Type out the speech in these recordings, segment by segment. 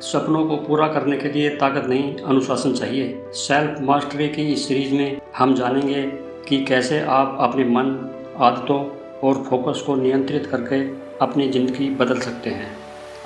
सपनों को पूरा करने के लिए ताकत नहीं, अनुशासन चाहिए। सेल्फ मास्टरी की इस सीरीज में हम जानेंगे कि कैसे आप अपने मन, आदतों और फोकस को नियंत्रित करके अपनी ज़िंदगी बदल सकते हैं।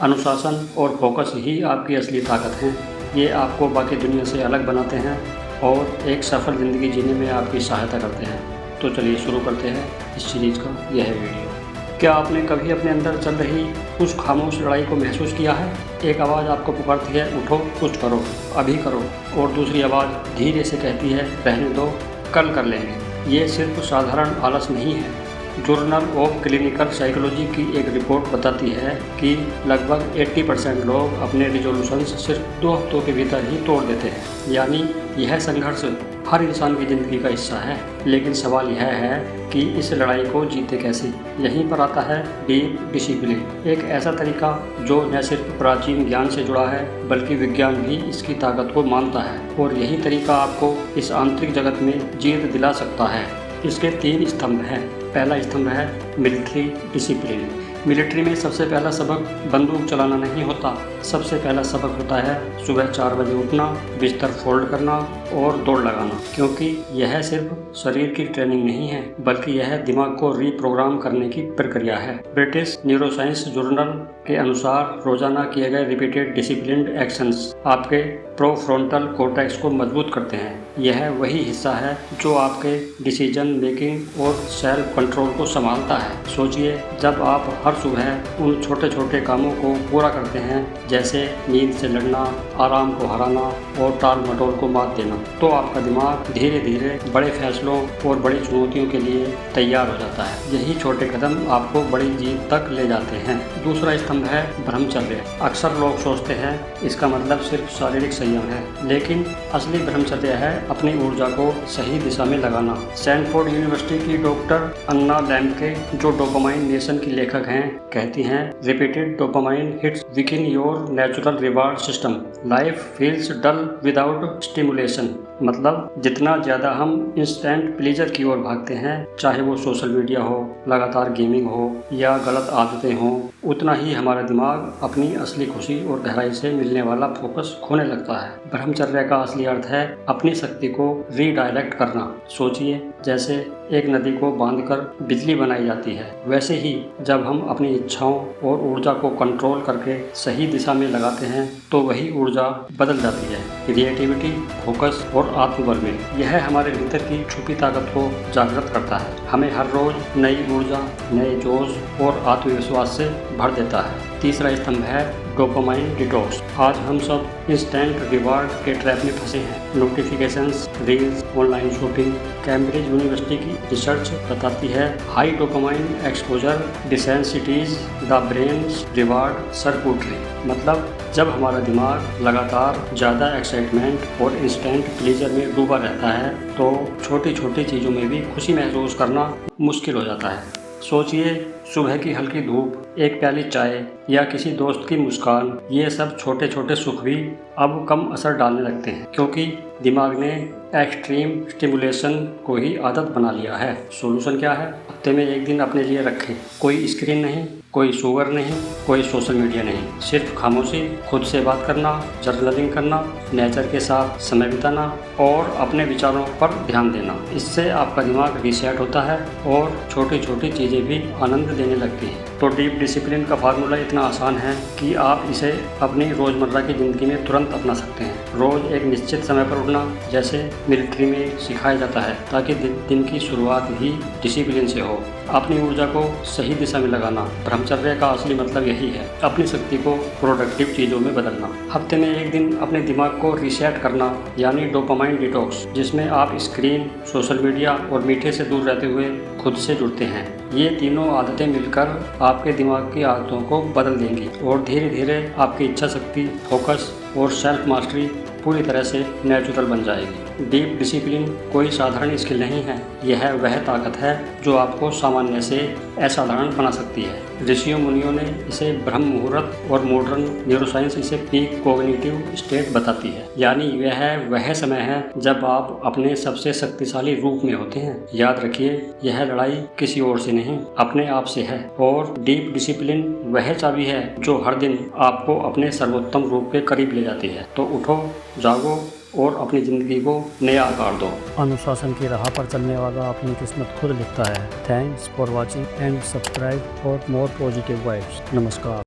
अनुशासन और फोकस ही आपकी असली ताकत हैं। ये आपको बाकी दुनिया से अलग बनाते हैं और एक सफल ज़िंदगी जीने में आपकी सहायता करते हैं। तो चलिए शुरू करते हैं इस सीरीज़ का यह वीडियो। क्या आपने कभी अपने अंदर चल रही उस खामोश लड़ाई को महसूस किया है? एक आवाज़ आपको पुकारती है, उठो, कुछ करो, अभी करो, और दूसरी आवाज़ धीरे से कहती है, रहने दो, कल कर लेंगे। ये सिर्फ साधारण आलस नहीं है। जर्नल ऑफ क्लिनिकल साइकोलॉजी की एक रिपोर्ट बताती है कि लगभग 80% लोग अपने रिजोल्यूशंस सिर्फ 2 हफ्तों के भीतर ही तोड़ देते हैं। यानी यह संघर्ष हर इंसान की ज़िंदगी का हिस्सा है, लेकिन सवाल यह है कि इस लड़ाई को जीते कैसे। यहीं पर आता है डीप डिसिप्लिन, एक ऐसा तरीका जो न सिर्फ प्राचीन ज्ञान से जुड़ा है बल्कि विज्ञान भी इसकी ताकत को मानता है, और यही तरीका आपको इस आंतरिक जगत में जीत दिला सकता है। इसके 3 स्तंभ हैं। पहला स्तंभ है मिलिट्री डिसिप्लिन। मिलिट्री में सबसे पहला सबक बंदूक चलाना नहीं होता। सबसे पहला सबक होता है सुबह 4 बजे उठना, बिस्तर फोल्ड करना और दौड़ लगाना, क्योंकि यह सिर्फ शरीर की ट्रेनिंग नहीं है बल्कि यह दिमाग को रीप्रोग्राम करने की प्रक्रिया है। ब्रिटिश न्यूरोसाइंस जर्नल के अनुसार रोजाना किए गए रिपीटेड डिसिप्लिन्ड एक्शंस आपके प्रोफ्रंटल कॉर्टेक्स को मजबूत करते हैं। यह वही हिस्सा है जो आपके डिसीजन मेकिंग और सेल्फ कंट्रोल को संभालता है। सोचिए, जब आप हर सुबह उन छोटे छोटे कामों को पूरा करते हैं, जैसे नींद से लड़ना, आराम को हराना और टाल मटोल को मात देना, तो आपका दिमाग धीरे धीरे बड़े फैसलों और बड़ी चुनौतियों के लिए तैयार हो जाता है। यही छोटे कदम आपको बड़ी जीत तक ले जाते हैं। दूसरा स्तंभ है ब्रह्मचर्य। अक्सर लोग सोचते हैं इसका मतलब सिर्फ शारीरिक संयम है, लेकिन असली ब्रह्मचर्य है अपनी ऊर्जा को सही दिशा में लगाना। स्टैनफोर्ड यूनिवर्सिटी की डॉक्टर अन्ना लैम्के, जो डोपामाइन नेशन की लेखक हैं, कहती हैं, repeated dopamine hits weaken your natural reward system. Life feels dull without stimulation. मतलब जितना ज़्यादा हम इंस्टेंट प्लेजर की ओर भागते हैं, चाहे वो सोशल मीडिया हो, लगातार गेमिंग हो या गलत आदतें हों, उतना ही हमारा दिमाग अपनी असली खुशी और गहराई से मिलने वाला फोकस खोने लगता है। ब्रह्मचर्य का असली अर्थ है अपनी शक्ति को रीडायरेक्ट करना। सोचिए, जैसे एक नदी को बांधकर बिजली बनाई जाती है, वैसे ही जब हम अपनी इच्छाओं और ऊर्जा को कंट्रोल करके सही दिशा में लगाते हैं तो वही ऊर्जा बदल जाती है क्रिएटिविटी, फोकस और आत्मबल में। यह हमारे भीतर की छुपी ताकत को जागृत करता है, हमें हर रोज नई ऊर्जा, नए जोश और आत्मविश्वास से भर देता है। तीसरा स्तंभ है डोपामाइन डिटॉक्स। आज हम सब इंस्टेंट रिवार्ड के ट्रैप में फंसे हैं। Notifications, reels, online shopping. Cambridge University की रिसर्च बताती है, high dopamine exposure desensitizes the brain's reward circuitry. मतलब जब हमारा दिमाग लगातार ज़्यादा एक्साइटमेंट और इंस्टेंट प्लेजर में डूबा रहता है तो छोटी छोटी चीज़ों में भी खुशी महसूस करना मुश्किल हो जाता है। सोचिए, सुबह की हल्की धूप, एक प्याली चाय या किसी दोस्त की मुस्कान, ये सब छोटे छोटे सुख भी अब कम असर डालने लगते हैं, क्योंकि दिमाग ने एक्सट्रीम स्टिमुलेशन को ही आदत बना लिया है। सॉल्यूशन क्या है? हफ्ते में एक दिन अपने लिए रखें। कोई स्क्रीन नहीं, कोई शुगर नहीं, कोई सोशल मीडिया नहीं, सिर्फ खामोशी, खुद से बात करना, जर्नलिंग करना, नेचर के साथ समय बिताना और अपने विचारों पर ध्यान देना। इससे आपका दिमाग रीसेट होता है और छोटी छोटी चीज़ें भी आनंद देने लगती हैं। तो डीप डिसिप्लिन का फार्मूला इतना आसान है कि आप इसे अपनी रोज़मर्रा की ज़िंदगी में तुरंत अपना सकते हैं। रोज़ एक निश्चित समय पर उठना, जैसे मिलिट्री में सिखाया जाता है, ताकि दिन की शुरुआत ही डिसिप्लिन से हो। अपनी ऊर्जा को सही दिशा में लगाना। ब्रह्मचर्य का असली मतलब यही है, अपनी शक्ति को प्रोडक्टिव चीज़ों में बदलना। हफ्ते में एक दिन अपने दिमाग को रीसेट करना, यानी डोपामाइन डिटॉक्स, जिसमें आप स्क्रीन, सोशल मीडिया और मीठे से दूर रहते हुए खुद से जुड़ते हैं। ये तीनों आदतें मिलकर आपके दिमाग की आदतों को बदल देंगी और धीरे धीरे आपकी इच्छा शक्ति, फोकस और सेल्फ मास्टरी पूरी तरह से नेचुरल बन जाएगी। डीप डिसिप्लिन कोई साधारण स्किल नहीं है, यह वह ताकत है जो आपको सामान्य से असाधारण बना सकती है। ऋषियों मुनियों ने इसे ब्रह्म मुहूर्त और मॉडर्न न्यूरोसाइंस इसे पीक कॉग्निटिव स्टेट बताती है, यानी यह वह समय है जब आप अपने सबसे शक्तिशाली रूप में होते हैं। याद रखिए, यह लड़ाई किसी और से नहीं, अपने आप से है, और डीप डिसिप्लिन वह चाबी है जो हर दिन आपको अपने सर्वोत्तम रूप के करीब ले जाती है। तो उठो, जागो और अपनी ज़िंदगी को नया आकार दो। अनुशासन की राह पर चलने वाला अपनी किस्मत खुद लिखता है। Thanks for watching and subscribe for more positive vibes. नमस्कार।